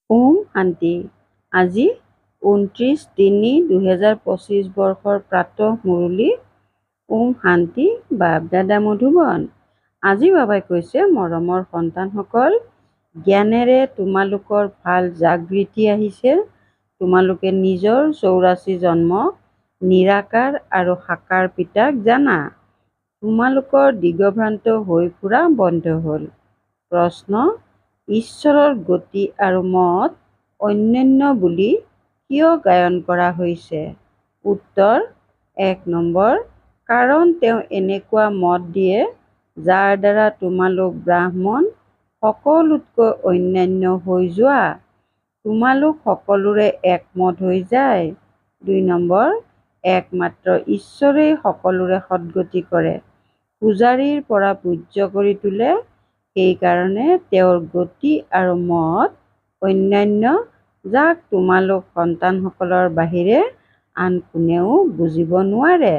ওম শান্তি। আজি 29-3-2025 বৰ্ষৰ প্ৰাতঃ মুৰলী। ওম শান্তি। বাপ দাদা মধুবন। আজি বাবাই কৈছে, মৰমৰ সন্তানসকল, জ্ঞানেৰে তোমালোকৰ ভাল জাগৃতি আহিছে। তোমালোকে নিজৰ 84 জন্ম নিৰাকাৰ আৰু সাকাৰ পিতাক জানা। তোমালোকৰ দিগভ্ৰান্ত হৈ ফুৰা বন্ধ হ'ল। প্ৰশ্ন: ঈশ্বৰৰ গতি আৰু মত অনন্য বুলি কিয় গায়ন কৰা হৈছে? উত্তৰ: 1 নম্বৰ, কাৰণ তেওঁ এনেকুৱা মত দিয়ে যাৰ দ্বাৰা তোমালোক ব্ৰাহ্মণ সকলোতকৈ অনন্য হৈ যোৱা। তোমালোক সকলোৰে একমত হৈ যায়। 2 নম্বৰ, একমাত্ৰ ঈশ্বৰেই সকলোৰে সদ্গতি কৰে, পূজাৰীৰ পৰা পূজ্য কৰি তোলে। সেইকাৰণে তেওঁৰ গতি আৰু মত অনন্য, যাক তোমালোক সন্তানসকলৰ বাহিৰে আন কোনেও বুজিব নোৱাৰে।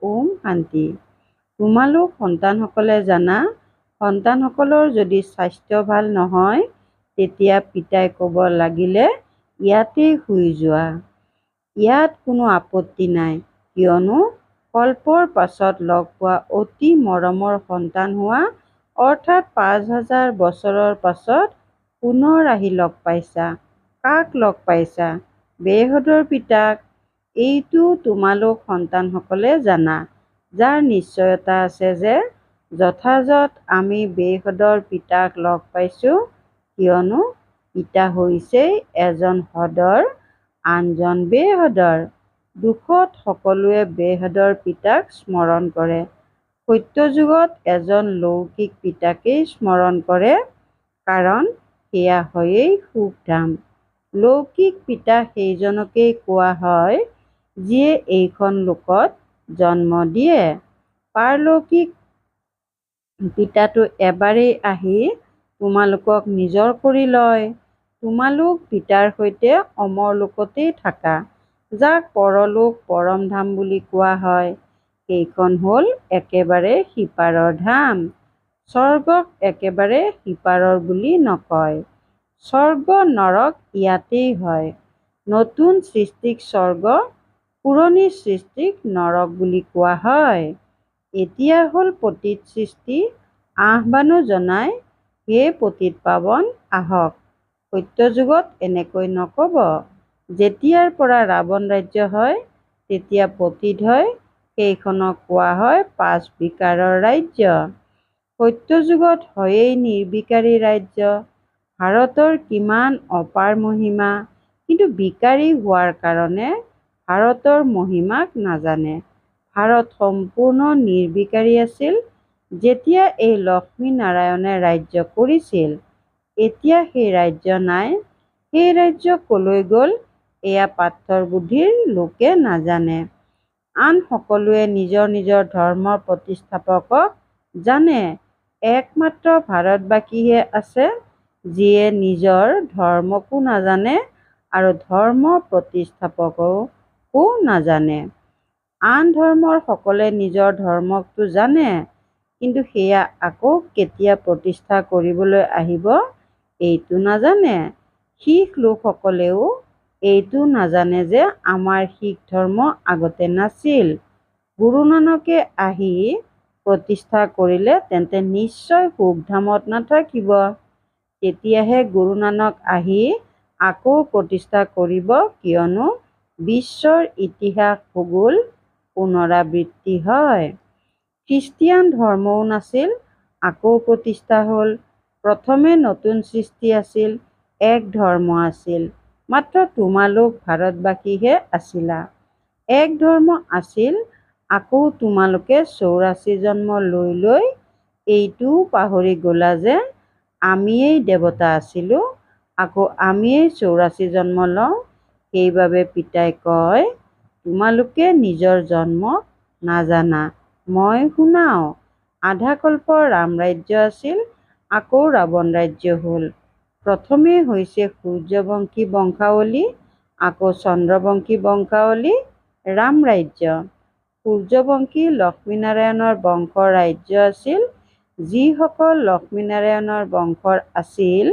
ওম শান্তি। তোমালোক সন্তানসকলে জানা, সন্তানসকলৰ যদি স্বাস্থ্য ভাল নহয়, তেতিয়া পিতাই ক'ব লাগিলে ইয়াতেই শুই যোৱা। ইয়াত কোনো আপত্তি নাই, কিয়নো কল্পৰ পাছত লগ পোৱা অতি মৰমৰ সন্তান হোৱা, অৰ্থাৎ 5000 বছৰৰ পাছত পুনৰ আহি লগ পাইছা। কাক লগ পাইছা? বেহদৰ পিতাক। এইটো তোমালোক সন্তানসকলে জানা, যাৰ নিশ্চয়তা আছে যে যথাযথ আমি বেহদৰ পিতাক লগ পাইছো, কিয়নো পিতা হৈছে এজন হদৰ, আনজন বেহদৰ। দুখত সকলোৱে বেহদৰ পিতাক স্মৰণ কৰে, সত্যযুগত এজন লৌকিক পিতাকেই স্মৰণ কৰে, কাৰণ সেয়া হয়েই সুখধাম। লৌকিক পিতা সেইজনকেই কোৱা হয় যিয়ে এইখন লোকত জন্ম দিয়ে। পাৰলৌকিক পিতাটো এবাৰেই আহি তোমালোকক নিজৰ কৰি লয়। তোমালোক পিতাৰ সৈতে অমৰ লোকতেই থাকা, যাক পৰলোক পৰম ধাম বুলি কোৱা হয়। সেইখন হ'ল একেবাৰে সিপাৰৰ ধাম। স্বৰ্গক একেবাৰে সিপাৰৰ বুলি নকয়। স্বৰ্গ নৰক ইয়াতেই হয়। নতুন সৃষ্টিক স্বৰ্গ, পুৰণি সৃষ্টিক নৰক বুলি কোৱা হয়। এতিয়া হ'ল পতিত সৃষ্টি। আহ্বানো জনাই, হে পতিত পাৱন আহক। সত্যযুগত এনেকৈ নক'ব। যেতিয়াৰ পৰা ৰাৱণ ৰাজ্য হয়, তেতিয়া পতিত হয়, সেইখনক কোৱা হয় 5 বিকাৰৰ ৰাজ্য। সত্যযুগত হয়েই নিৰ্বিকাৰী ৰাজ্য। ভাৰতৰ কিমান অপাৰ মহিমা, কিন্তু বিকাৰী হোৱাৰ কাৰণে ভাৰতৰ মহিমাক নাজানে। ভাৰত সম্পূৰ্ণ নিৰ্বিকাৰী আছিল যেতিয়া এই লক্ষ্মীনাৰায়ণে ৰাজ্য কৰিছিল। এতিয়া সেই ৰাজ্য নাই। সেই ৰাজ্য কলৈ গ'ল, এয়া পাথৰ বুদ্ধিৰ লোকে নাজানে। আন সকলোৱে নিজৰ নিজৰ ধৰ্মৰ প্ৰতিষ্ঠাপকক জানে। একমাত্ৰ ভাৰতবাসীহে আছে যিয়ে নিজৰ ধৰ্মকো নাজানে আৰু ধৰ্ম প্ৰতিষ্ঠাপককো নাজানে। আন ধৰ্মৰ সকলে নিজৰ ধৰ্মকটো জানে, কিন্তু সেয়া আকৌ কেতিয়া প্ৰতিষ্ঠা কৰিবলৈ আহিব এইটো নাজানে। শিখ লোকসকলেও এইটো নাজানে যে আমাৰ শিখ ধৰ্ম আগতে নাছিল। গুৰু নানকে আহি প্ৰতিষ্ঠা কৰিলে তেন্তে নিশ্চয় সুখধামত নাথাকিব। তেতিয়াহে গুৰু নানক আহি আকৌ প্ৰতিষ্ঠা কৰিব, কিয়নো বিশ্বৰ ইতিহাস ভূগোল পুনৰাবৃত্তি হয়। খ্ৰীষ্টিয়ান ধৰ্মও নাছিল, আকৌ প্ৰতিষ্ঠা হ'ল। প্ৰথমে নতুন সৃষ্টি আছিল, এক ধৰ্ম আছিল, মাত্ৰ তোমালোক ভাৰতবাসীহে আছিলা। এক ধৰ্ম আছিল, আকৌ তোমালোকে 84 জন্ম লৈ লৈ এইটোও পাহৰি গ'লা যে আমিয়েই দেৱতা আছিলো, আকৌ আমিয়েই 84 জন্ম লওঁ। সেইবাবে পিতাই কয়, তোমালোকে নিজৰ জন্মক নাজানা। মই শুনাওঁ। আধাকল্প ৰামৰাজ্য আছিল, আকৌ ৰাৱণ ৰাজ্য হ'ল। প্ৰথমে হৈছে সূৰ্যবংশী বংশাৱলী, আকৌ চন্দ্ৰবংশী বংশাৱলী, ৰামৰাজ্য। সূৰ্যবংশী লক্ষ্মীনাৰায়ণৰ বংশৰ ৰাজ্য আছিল। যিসকল লক্ষ্মীনাৰায়ণৰ বংশৰ আছিল,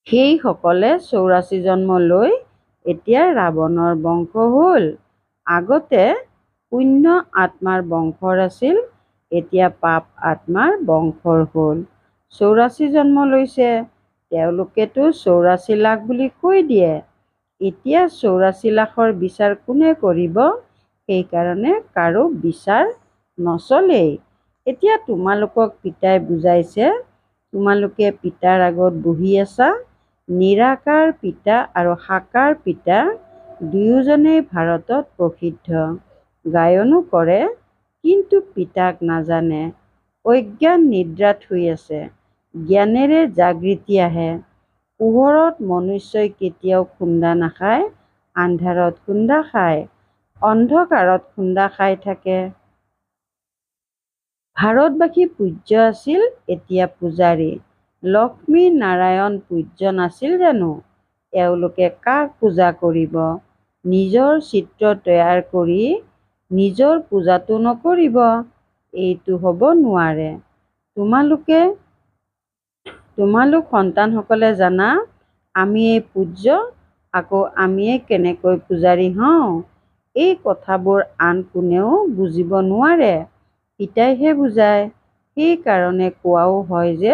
সেইসকলে 84 জন্ম লৈ এতিয়া ৰাৱণৰ বংশ হ'ল। আগতে পুণ্য আত্মাৰ বংশৰ আছিল, এতিয়া পাপ আত্মাৰ বংশৰ হ'ল। 84 জন্ম লৈছে, তেওঁলোকেতো 84 লাখ বুলি কৈ দিয়ে। এতিয়া 84 লাখৰ বিচাৰ কোনে কৰিব? সেইকাৰণে কাৰো বিচাৰ নচলেই। এতিয়া তোমালোকক পিতাই বুজাইছে, তোমালোকে পিতাৰ আগত বহি আছা। নিৰাকাৰ পিতা আৰু সাকাৰ পিতা দুয়োজনেই ভাৰতত প্ৰসিদ্ধ, গায়নো কৰে, কিন্তু পিতাক নাজানে। অজ্ঞান নিদ্ৰাত শুই আছে, জ্ঞানেৰে জাগৃতি আহে। পোহৰত মনুষ্যই কেতিয়াও খুন্দা নাখায়, আন্ধাৰত খুন্দা খায়, অন্ধকাৰত খুন্দা খাই থাকে। ভাৰতবাসী পূজ্য আছিল, এতিয়া পূজাৰী। লক্ষ্মী নাৰায়ণ পূজ্য নাছিল জানো? এওঁলোকে কাক পূজা কৰিব? নিজৰ চিত্ৰ তৈয়াৰ কৰি নিজৰ পূজাটো নকৰিব? এইটো হ'ব নোৱাৰে। তোমালোক সন্তানসকলে জানা, আমিয়েই পূজ্য, আকৌ আমিয়েই কেনেকৈ পূজাৰী হওঁ? এই কথাবোৰ আন কোনেও বুজিব নোৱাৰে, পিতাইহে বুজায়। সেইকাৰণে কোৱাও হয় যে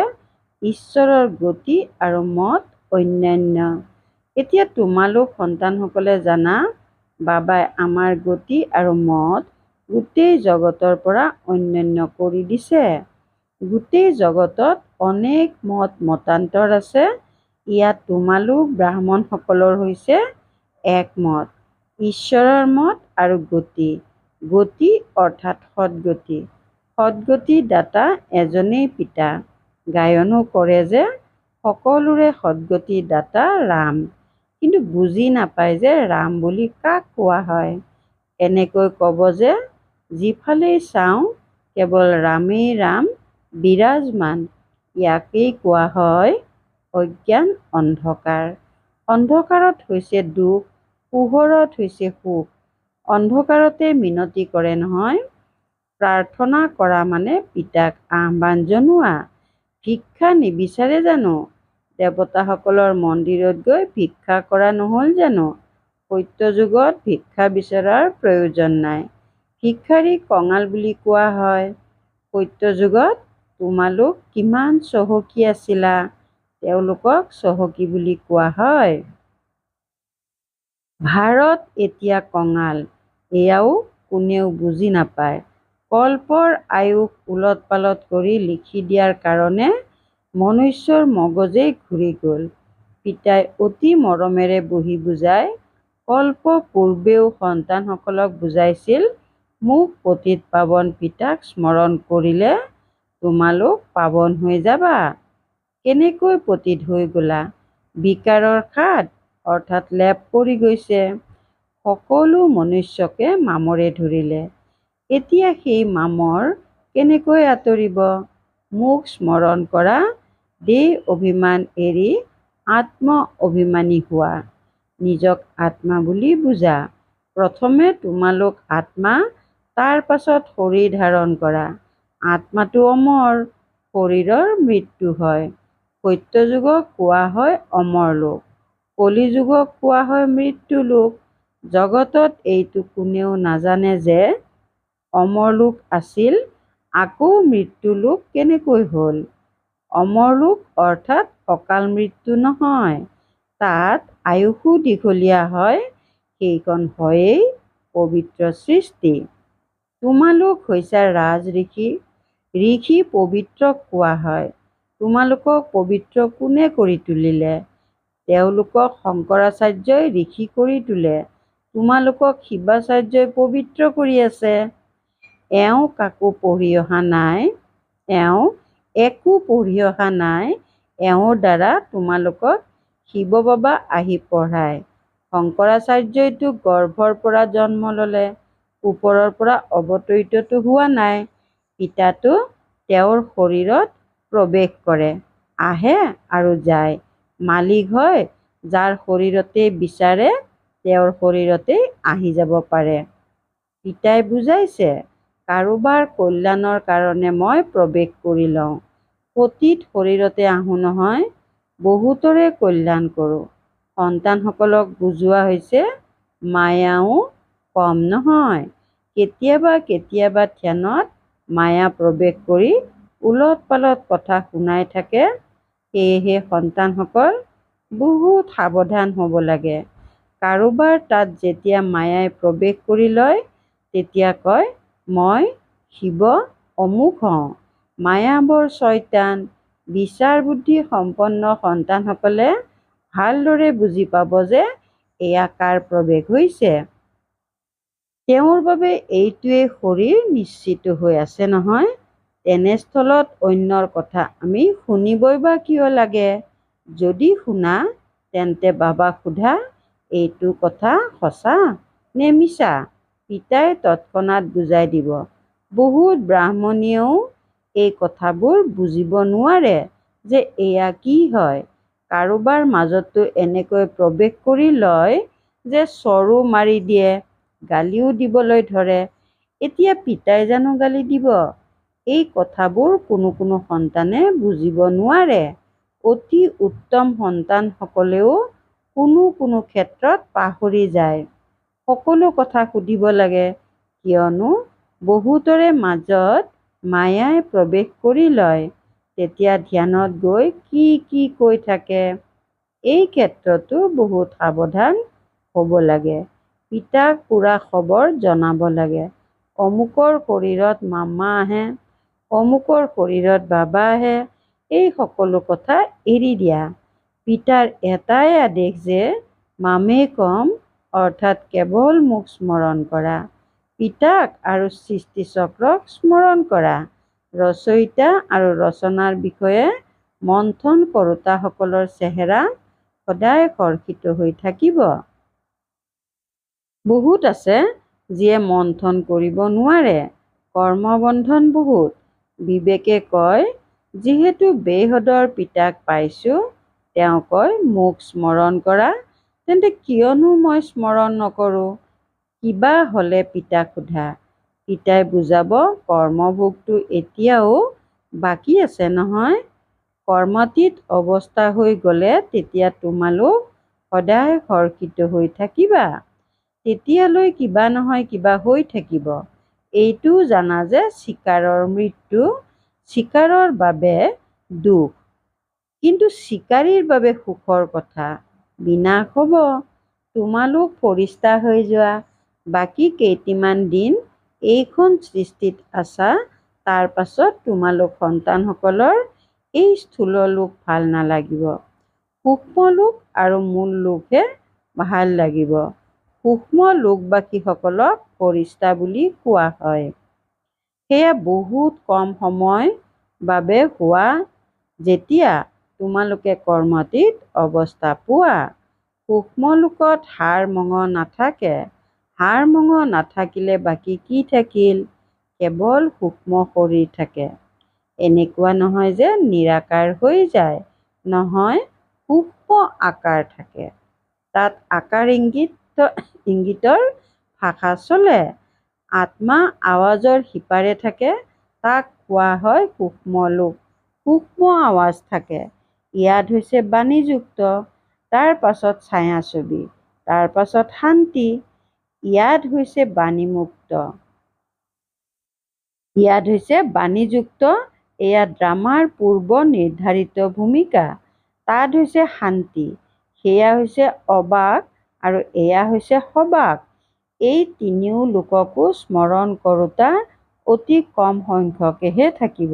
ঈশ্বৰৰ গতি আৰু মত অন্যান্য। এতিয়া তোমালোক সন্তানসকলে জানা, বাবাই আমাৰ গতি আৰু মত গোটেই জগতৰ পৰা অন্যান্য কৰি দিছে। গোটেই জগতত অনেক মত মতান্তৰ আছে, ইয়াত তোমালোক ব্ৰাহ্মণসকলৰ হৈছে একমত। ঈশ্বৰৰ মত আৰু গতি। গতি অৰ্থাৎ সদ্গতি। সদ্গতি দাতা এজনেই পিতা। গায়নো কৰে যে সকলোৰে সদ্গতি দাতা ৰাম, কিন্তু বুজি নাপায় যে ৰাম বুলি কাক কোৱা হয়। এনেকৈ ক'ব যে যিফালেই চাওঁ কেৱল ৰামেই ৰাম বিৰাজমান, ইয়াকেই কোৱা হয় অজ্ঞান অন্ধকাৰ। অন্ধকাৰত হৈছে দুখ, পোহৰত হৈছে সুখ। অন্ধকাৰতে মিনতি কৰে নহয়। প্ৰাৰ্থনা কৰা মানে পিতাক আহ্বান জনোৱা। ভিক্ষা নিবিচাৰে জানো? দেৱতাসকলৰ মন্দিৰত গৈ ভিক্ষা কৰা নহ'ল জানো? সত্যযুগত ভিক্ষা বিচৰাৰ প্ৰয়োজন নাই, ভিক্ষাৰীক কঙাল বুলি কোৱা হয়। সত্যযুগত তোমালোক কিমান চহকী আছিলা, তেওঁলোকক চহকী বুলি কোৱা হয়। ভাৰত এতিয়া কঙাল, এয়াও কোনেও বুজি নাপায়। কল্পৰ আয়ুস ওলট পালট কৰি লিখি দিয়াৰ কাৰণে মনুষ্যৰ মগজেই ঘূৰি গ'ল। পিতাই অতি মৰমেৰে বহি বুজায়। কল্প পূৰ্বেও সন্তানসকলক বুজাইছিল, মোক পতিত পাৱন পিতাক স্মৰণ কৰিলে তোমালোক পাৱন হৈ যাবা। কেনেকৈ পতিত হৈ গ'লা? বিকাৰৰ খাদ অৰ্থাৎ লেপ পৰি গৈছে। সকলো মনুষ্যকে মামৰে ধৰিলে। এতিয়া সেই মামৰ কেনেকৈ আঁতৰিব? মোক স্মৰণ কৰা, দেহ অভিমান এৰি আত্ম অভিমানী হোৱা। নিজক আত্মা বুলি বুজা। প্ৰথমে তোমালোক আত্মা, তাৰ পাছত শৰীৰ ধাৰণ কৰা। আত্মাটো অমৰ, শৰীৰৰ মৃত্যু হয়। সত্যযুগক কোৱা হয় অমৰ লোক, কলিযুগক কোৱা হয় মৃত্যু লোক। জগতত এইটো কোনেও নাজানে যে অমৰলোক আছিল, আকৌ মৃত্যুলোক কেনেকৈ হ'ল। অমৰলোক অৰ্থাৎ অকাল মৃত্যু নহয়, তাত আয়ুসো দীঘলীয়া হয়, সেইখন হয়েই পবিত্ৰ সৃষ্টি। তোমালোক হৈছা ৰাজ ঋষি, ঋষি পবিত্ৰক কোৱা হয়। তোমালোকক পবিত্ৰ কোনে কৰি তুলিলে? তেওঁলোকক শংকৰাচাৰ্যই ঋষি কৰি তোলে, তোমালোকক শিৱাচাৰ্যই পবিত্ৰ কৰি আছে। এওঁ কাকো পঢ়ি অহা নাই, এওঁ একো পঢ়ি অহা নাই, এওঁৰ দ্বাৰা তোমালোকক শিৱ বাবা আহি পঢ়ায়। শংকৰাচাৰ্যইতো গৰ্ভৰ পৰা জন্ম ল'লে, ওপৰৰ পৰা অৱতৰিততো হোৱা নাই। পিতাতো তেওঁৰ শৰীৰত প্ৰৱেশ কৰে, আহে আৰু যায়। মালিক হয়, যাৰ শৰীৰতে বিচাৰে তেওঁৰ শৰীৰতে আহি যাব পাৰে। পিতাই বুজাইছে, কাৰোবাৰ কল্যাণৰ কাৰণে মই প্ৰৱেশ কৰি লওঁ। পতিত শৰীৰতে আহোঁ নহয়। বহুতৰে কল্যাণ কৰোঁ। সন্তানসকলক বুজোৱা হৈছে মায়াও কম নহয়। কেতিয়াবা কেতিয়াবা ধ্যানত মায়া প্ৰৱেশ কৰি উলট পালট কথা শুনাই থাকে। সেয়েহে সন্তানসকল বহুত সাৱধান হ'ব লাগে। কাৰোবাৰ তাত যেতিয়া মায়াই প্ৰৱেশ কৰি লয় তেতিয়া কয়, মই শিৱ অমুক হওঁ। মায়া বৰ ছয়তান। বিচাৰ বুদ্ধি সম্পন্ন সন্তানসকলে ভালদৰে বুজি পাব যে এয়া কাৰ প্ৰৱেশ হৈছে। তেওঁৰ বাবে এইটোৱেই শৰীৰ নিশ্চিত হৈ আছে নহয়। তেনেস্থলত অন্যৰ কথা আমি শুনিবই বা কিয় লাগে? যদি শুনা তেন্তে বাবাক সোধা, এইটো কথা সঁচা নে মিছা? পিতাই তৎক্ষণাৎ বুজাই দিব। বহুত ব্ৰাহ্মণীয়েও এই কথাবোৰ বুজিব নোৱাৰে যে এয়া কি হয়। কাৰোবাৰ মাজতো এনেকৈ প্ৰৱেশ কৰি লয় যে চৰো মাৰি দিয়ে, গালিও দিবলৈ ধৰে। এতিয়া পিতাই জানো গালি দিব? এই কথাবোৰ কোনো কোনো সন্তানে বুজিব নোৱাৰে। অতি উত্তম সন্তানসকলেও কোনো কোনো ক্ষেত্ৰত পাহৰি যায়। সকলো কথা সুধিব লাগে, কিয়নো বহুতৰে মাজত মায়াই প্ৰৱেশ কৰি লয়। তেতিয়া ধ্যানত গৈ কি কি কৈ থাকে। এই ক্ষেত্ৰতো বহুত সাৱধান হ'ব লাগে। পিতাক পুৰা খবৰ জনাব লাগে। অমুকৰ শৰীৰত মামা আহে, অমুকৰ শৰীৰত বাবা আহে। এই সকলো কথা এৰি দিয়া। পিতাৰ এটাই আদেশ যে মামেকম, অৰ্থাৎ কেৱল মোক স্মৰণ কৰা। পিতাক আৰু সৃষ্টিচক্ৰক স্মৰণ কৰা। ৰচয়িতা আৰু ৰচনাৰ বিষয়ে মন্থন কৰোঁতাসকলৰ চেহেৰা সদায় হৰ্ষিত হৈ থাকিব। বহুত আছে যিয়ে মন্থন কৰিব নোৱাৰে। কৰ্মবন্ধন বহুত। বিবেকে কয়, যিহেতু বেহদৰ পিতাক পাইছোঁ, তেওঁ কয় মোক স্মৰণ কৰা, তেন্তে কিয়নো মই স্মৰণ নকৰোঁ? কিবা হ'লে পিতাক সোধা। পিতাই বুজাব, কৰ্মভোগটো এতিয়াও বাকী আছে নহয়। কৰ্মাতীত অৱস্থা হৈ গ'লে তেতিয়া তোমালোক সদায় হৰ্ষিত হৈ থাকিবা। তেতিয়ালৈ কিবা নহয় কিবা হৈ থাকিব। এইটোও জানা যে চিকাৰৰ মৃত্যু, চিকাৰৰ বাবে দুখ, কিন্তু চিকাৰীৰ বাবে সুখৰ কথা। বিনাশ হ'ব। তোমালোক ফৰিস্তা হৈ যোৱা। বাকী কেইটিমান দিন এইখন সৃষ্টিত আছা, তাৰ পাছত তোমালোক সন্তানসকলৰ এই স্থূল লোক ভাল নালাগিব। সূক্ষ্ম লোক আৰু মূল লোকহে ভাল লাগিব। সূক্ষ্ম লোকবাসীসকলক ফৰিস্তা বুলি কোৱা হয়। সেয়া বহুত কম সময় বাবে হোৱা যেতিয়া তোমালোকে কৰ্মাতীত অৱস্থা পোৱা। সূক্ষ্ম লোকত হাড় মঙহ নাথাকে। হাড় মঙহ নাথাকিলে বাকী কি থাকিল? কেৱল সূক্ষ্ম শৰীৰ থাকে। এনেকুৱা নহয় যে নিৰাকাৰ হৈ যায়। নহয়, সূক্ষ্ম আকাৰ থাকে। তাত আকাৰ ইংগিতৰ ভাষা চলে। আত্মা আৱাজৰ সিপাৰে থাকে, তাক কোৱা হয় সূক্ষ্ম লোক। সূক্ষ্ম আৱাজ থাকে। ইয়াত হৈছে বাণীযুক্ত, তাৰ পাছত ছায়াছবি, তাৰ পাছত শান্তি। ইয়াত হৈছে বাণীমুক্ত। ইয়াত হৈছে বাণীযুক্ত। এয়া ড্ৰামাৰ পূৰ্ব নিৰ্ধাৰিত ভূমিকা। তাত হৈছে শান্তি। সেয়া হৈছে অবাক আৰু এয়া হৈছে সবাক। এই তিনিও লোককো স্মৰণ কৰোঁতা অতি কম সংখ্যকেহে থাকিব।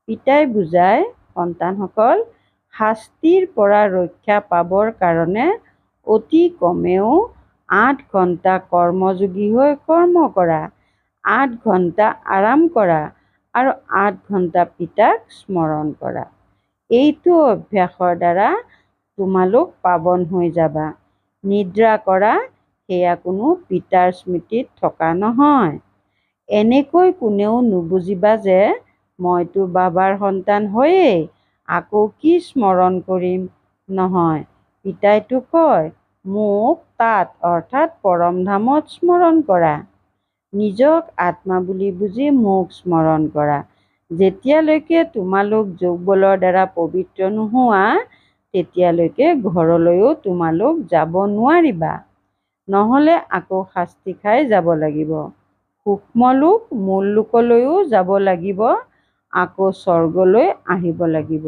পিতাই বুজায়, সন্তানসকল, শাস্তিৰ পৰা ৰক্ষা পাবৰ কাৰণে অতি কমেও 8 ঘণ্টা কৰ্মযোগী হৈ কৰ্ম কৰা, 8 ঘণ্টা আৰাম কৰা আৰু 8 ঘণ্টা পিতাক স্মৰণ কৰা। এইটো অভ্যাসৰ দ্বাৰা তোমালোক পাৱন হৈ যাবা। নিদ্ৰা কৰা, সেয়া কোনো পিতাৰ স্মৃতিত থকা নহয়। এনেকৈ কোনেও নুবুজিবা যে মইতো বাবাৰ সন্তান হৈয়েই আকৌ কি স্মৰণ কৰিম। নহয়, পিতাইতো কয়, মোক তাত অৰ্থাৎ পৰমধামত স্মৰণ কৰা। নিজক আত্মা বুলি বুজি মোক স্মৰণ কৰা। যেতিয়ালৈকে তোমালোক যোগবলৰ দ্বাৰা পবিত্ৰ নোহোৱা, তেতিয়ালৈকে ঘৰলৈও তোমালোক যাব নোৱাৰিবা, নহ'লে আকৌ শাস্তি খাই যাব লাগিব। সূক্ষ্মলোক মূল লোকলৈও যাব লাগিব, আকৌ স্বৰ্গলৈ আহিব লাগিব।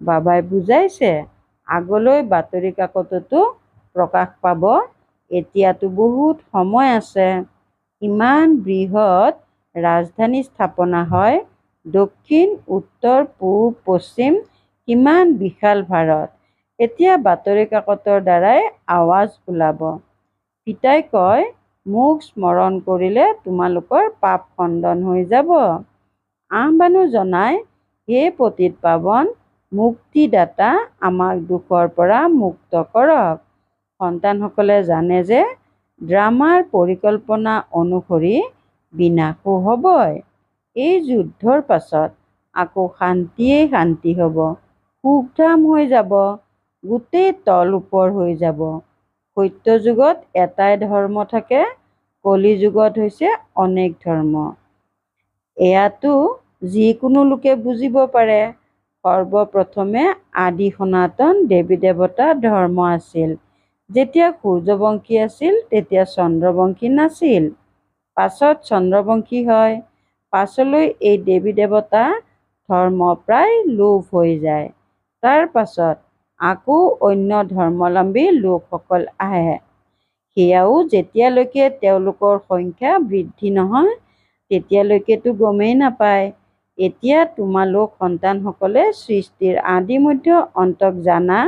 বাবাই বুজাইছে, আগলৈ বাতৰি কাকততো প্ৰকাশ পাব। এতিয়াতো বহুত সময় আছে। ইমান বৃহৎ ৰাজধানী স্থাপনা হয়। দক্ষিণ, উত্তৰ, পূব, পশ্চিম, কিমান বিশাল ভাৰত। এতিয়া বাতৰি কাকতৰ দ্বাৰাই আৱাজ ওলাব। পিতাই কয়, মোক স্মৰণ কৰিলে তোমালোকৰ পাপ খণ্ডন হৈ যাব। আহ্বানো জনাই, হে পতিত পাৱন মুক্তিদাতা, আমাক দুখৰ পৰা মুক্ত কৰক। সন্তানসকলে জানে যে ড্ৰামাৰ পৰিকল্পনা অনুসৰি বিনাশো হ'বই। এই যুদ্ধৰ পাছত আকৌ শান্তিয়েই শান্তি হ'ব, সুখধাম হৈ যাব, গোটেই তল ওপৰ হৈ যাব। সত্য যুগত এটাই ধৰ্ম থাকে, কলি যুগত হৈছে অনেক ধৰ্ম। এয়াতো যিকোনো লোকে বুজিব পাৰে। সৰ্বপ্ৰথমে আদি সনাতন দেৱী দেৱতা ধৰ্ম আছিল। যেতিয়া সূৰ্যবংশী আছিল তেতিয়া চন্দ্ৰবংশী নাছিল। পাছত চন্দ্ৰবংশী হয়। পাছলৈ এই দেৱী দেৱতা ধৰ্ম প্ৰায় লোপ হৈ যায়। তাৰ পাছত আকৌ অন্য ধৰ্মাৱলম্বী লোকসকল আহে। সেয়াও যেতিয়ালৈকে তেওঁলোকৰ সংখ্যা বৃদ্ধি নহয় তেতিয়ালৈকেতো গমেই নাপায়। এতিয়া তোমালোক সন্তানসকলে সৃষ্টিৰ আদি মধ্য অন্তক জানা।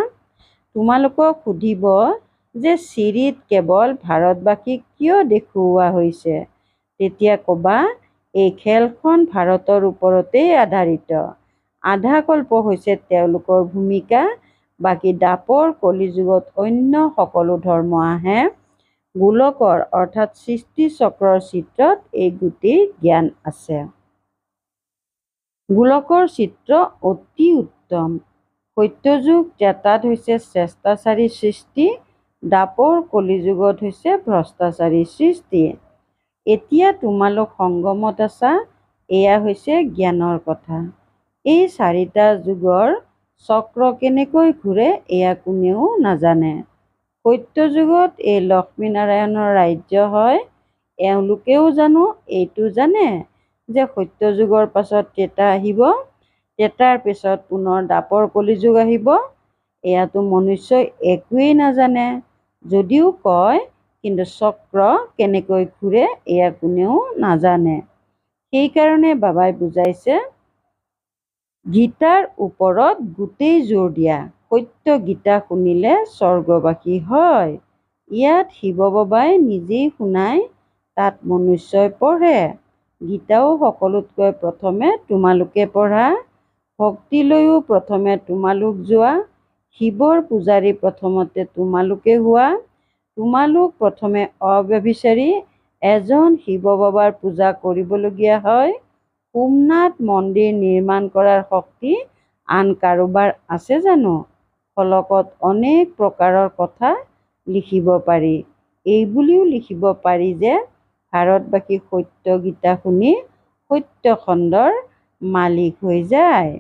তোমালোকক সুধিব যে চিৰিত কেৱল ভাৰতবাসীক কিয় দেখুওৱা হৈছে, তেতিয়া ক'বা, এই খেলখন ভাৰতৰ ওপৰতেই আধাৰিত। আধা কল্প হৈছে তেওঁলোকৰ ভূমিকা। বাকী দাপৰ কলিযুগত অন্য সকলো ধৰ্ম আহে। গোলকৰ অৰ্থাৎ সৃষ্টি চক্ৰৰ চিত্ৰত এই গোটেই জ্ঞান আছে। গোলকৰ চিত্ৰ অতি উত্তম। সত্যযুগ ত্ৰেতাত হৈছে শ্ৰেষ্টাচাৰী সৃষ্টি, দাপৰ কলিযুগত হৈছে ভ্ৰষ্টাচাৰী সৃষ্টি। এতিয়া তোমালোক সংগমত আছা, এয়া হৈছে জ্ঞানৰ কথা। এই চাৰিটা যুগৰ চক্ৰ কেনেকৈ ঘূৰে এয়া কোনেও নাজানে। সত্য যুগত এই লক্ষ্মীনাৰায়ণৰ ৰাজ্য হয়। এওঁলোকেও জানো এইটো জানে যে সত্য যুগৰ পাছত ত্ৰেতা আহিব, ত্ৰেতাৰ পিছত পুনৰ দাপৰ কলিযুগ আহিব। এয়াতো মনুষ্যই একোৱেই নাজানে। যদিও কয়, কিন্তু চক্ৰ কেনেকৈ ঘূৰে এয়া কোনেও নাজানে। সেইকাৰণে বাবাই বুজাইছে, গীতাৰ ওপৰত গোটেই জোৰ দিয়া। সত্য গীতা শুনিলে স্বৰ্গবাসী হয়। ইয়াত শিৱ বাবাই নিজেই শুনায়, তাত মনুষ্যই পঢ়ে। গীতাও সকলোতকৈ প্ৰথমে তোমালোকে পঢ়া। ভক্তিলৈও প্ৰথমে তোমালোক যোৱা। শিৱৰ পূজাৰী প্ৰথমতে তোমালোকে হোৱা। তোমালোক প্ৰথমে অব্যভিচাৰী এজন শিৱ বাবাৰ পূজা কৰিবলগীয়া হয়। সোমনাথ মন্দিৰ নিৰ্মাণ কৰাৰ শক্তি আন কাৰোবাৰ আছে জানো? ফলকত অনেক প্ৰকাৰৰ কথা লিখিব পাৰি। এইবুলিও লিখিব পাৰি যে ভাৰতবাসী সত্য গীতা শুনি সত্যখণ্ডৰ মালিক হৈ যায়।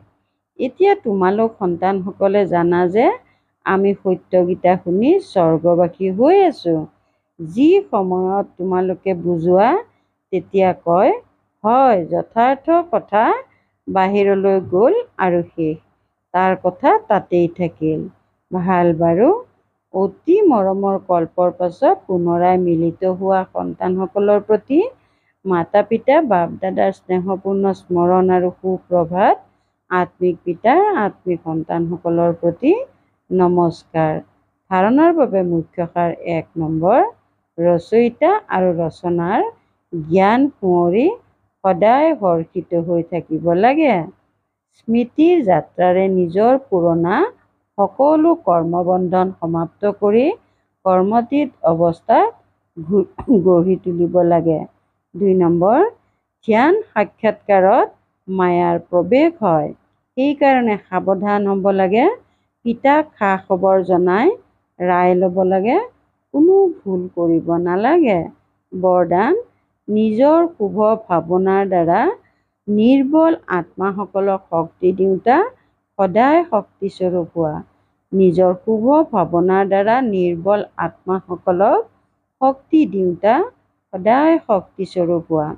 এতিয়া তোমালোক সন্তানসকলে জানা যে আমি সত্য গীতা শুনি স্বৰ্গবাসী হৈ আছো। যি সময়ত তোমালোকে বুজোৱা তেতিয়া কয়, হয় যথাৰ্থ কথা বাহিৰলৈ গ'ল আৰু শেষ, তাৰ কথা তাতেই থাকিল। ভাল বাৰু। অতি মৰমৰ কল্পৰ পাছত পুনৰাই মিলিত হোৱা সন্তানসকলৰ প্ৰতি মাতা পিতা বাপ দাদাৰ স্নেহপূৰ্ণ স্মৰণ আৰু সুপ্ৰভাত। আত্মিক পিতাৰ আত্মিক সন্তানসকলৰ প্ৰতি নমস্কাৰ। ধাৰণাৰ বাবে মুখ্য সাৰ ১ নম্বৰ, ৰচয়িতা আৰু ৰচনাৰ জ্ঞান সুঁৱৰি সদায় হৰ্ষিত হৈ থাকিব লাগে। স্মৃতিৰ যাত্ৰাৰে নিজৰ পুৰণা সকলো কৰ্মবন্ধন সমাপ্ত কৰি কৰ্মতীত অৱস্থাত গঢ়ি তুলিব লাগে। ২ নম্বৰ, ধ্যান সাক্ষাৎকাৰত মায়াৰ প্ৰৱেশ হয়। সেইকাৰণে সাৱধান হ'ব লাগে। পিতাক খা খবৰ জনাই ৰায় ল'ব লাগে। কোনো ভুল কৰিব নালাগে। বৰদান, নিজৰ শুভ ভাৱনাৰ দ্বাৰা নিৰ্বল আত্মাসকলক শক্তি দিওঁতা, সদায় শক্তিস্বৰূপ হোৱা। নিজৰ শুভ ভাৱনাৰ দ্বাৰা নিৰ্বল আত্মাসকলক শক্তি দিওঁতা সদায় শক্তিস্বৰূপ হোৱা।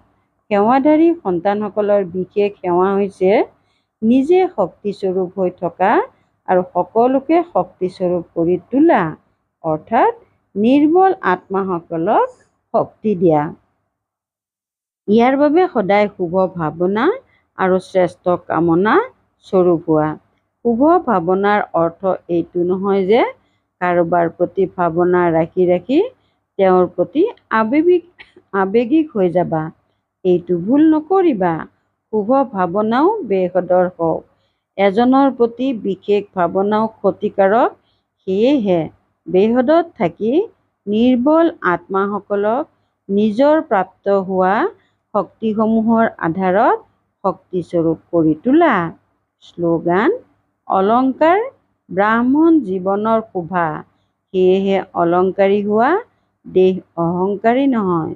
সেৱাধাৰী সন্তানসকলৰ বিশেষ সেৱা হৈছে নিজে শক্তিস্বৰূপ হৈ থকা আৰু সকলোকে শক্তিস্বৰূপ কৰি তোলা, অৰ্থাৎ নিৰ্বল আত্মাসকলক শক্তি দিয়া। ইয়াৰ বাবে সদায় শুভ ভাৱনা আৰু শ্ৰেষ্ঠ কামনা স্বৰূপ হোৱা। শুভ ভাৱনাৰ অৰ্থ এইটো নহয় যে কাৰোবাৰ প্ৰতি ভাৱনা ৰাখি ৰাখি তেওঁৰ প্ৰতি আৱেগিক হৈ যাবা। এইটো ভুল নকৰিবা। শুভ ভাৱনাও বেহদৰ হওক। এজনৰ প্ৰতি বিশেষ ভাৱনাও ক্ষতিকাৰক। সেয়েহে বেহদত থাকি নিৰ্বল আত্মাসকলক নিজৰ প্ৰাপ্ত হোৱা শক্তিসমূহৰ আধাৰত শক্তিস্বৰূপ কৰি তোলা। শ্লোগান: অলংকাৰ ব্ৰাহ্মণ জীৱনৰ শোভা, সেয়েহে অলংকাৰী হোৱা, দেহ অহংকাৰী নহয়।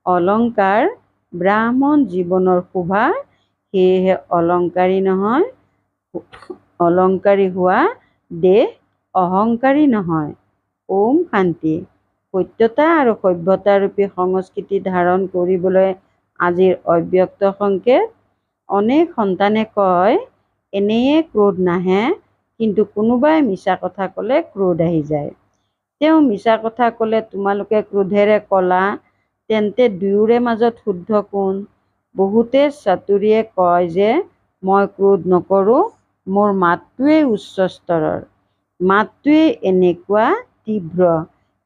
অলংকাৰ ব্ৰাহ্মণ জীৱনৰ শোভা, সেয়েহে অলংকাৰী নহয়, অলংকাৰী হোৱা, দেহ অহংকাৰী নহয়। ওম শান্তি। সত্যতা আৰু সভ্যতাৰূপী সংস্কৃতি ধাৰণ কৰিবলৈ আজিৰ অব্যক্ত সংকেত। অনেক সন্তানে কয়, এনেয়ে ক্ৰোধ নাহে, কিন্তু কোনোবাই মিছা কথা ক'লে ক্ৰোধ আহি যায়। তেওঁ মিছা কথা ক'লে তোমালোকে ক্ৰোধেৰে ক'লা, তেন্তে দুয়োৰে মাজত শুদ্ধ কোন? বহুতে চাতুৰিয়ে কয় যে মই ক্ৰোধ নকৰোঁ, মোৰ মাতটোৱেই উচ্চ স্তৰৰ, মাতটোৱেই এনেকুৱা তীব্ৰ।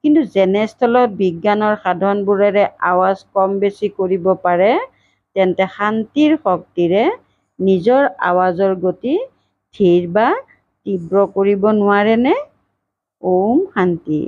কিন্তু যেনে স্থলত বিজ্ঞানৰ সাধনবোৰেৰে আৱাজ কম বেছি কৰিব পাৰে, তেন্তে শান্তিৰ শক্তিৰে নিজৰ আৱাজৰ গতি ধীৰ বা তীব্ৰ কৰিব নোৱাৰেনে? ওম শান্তি।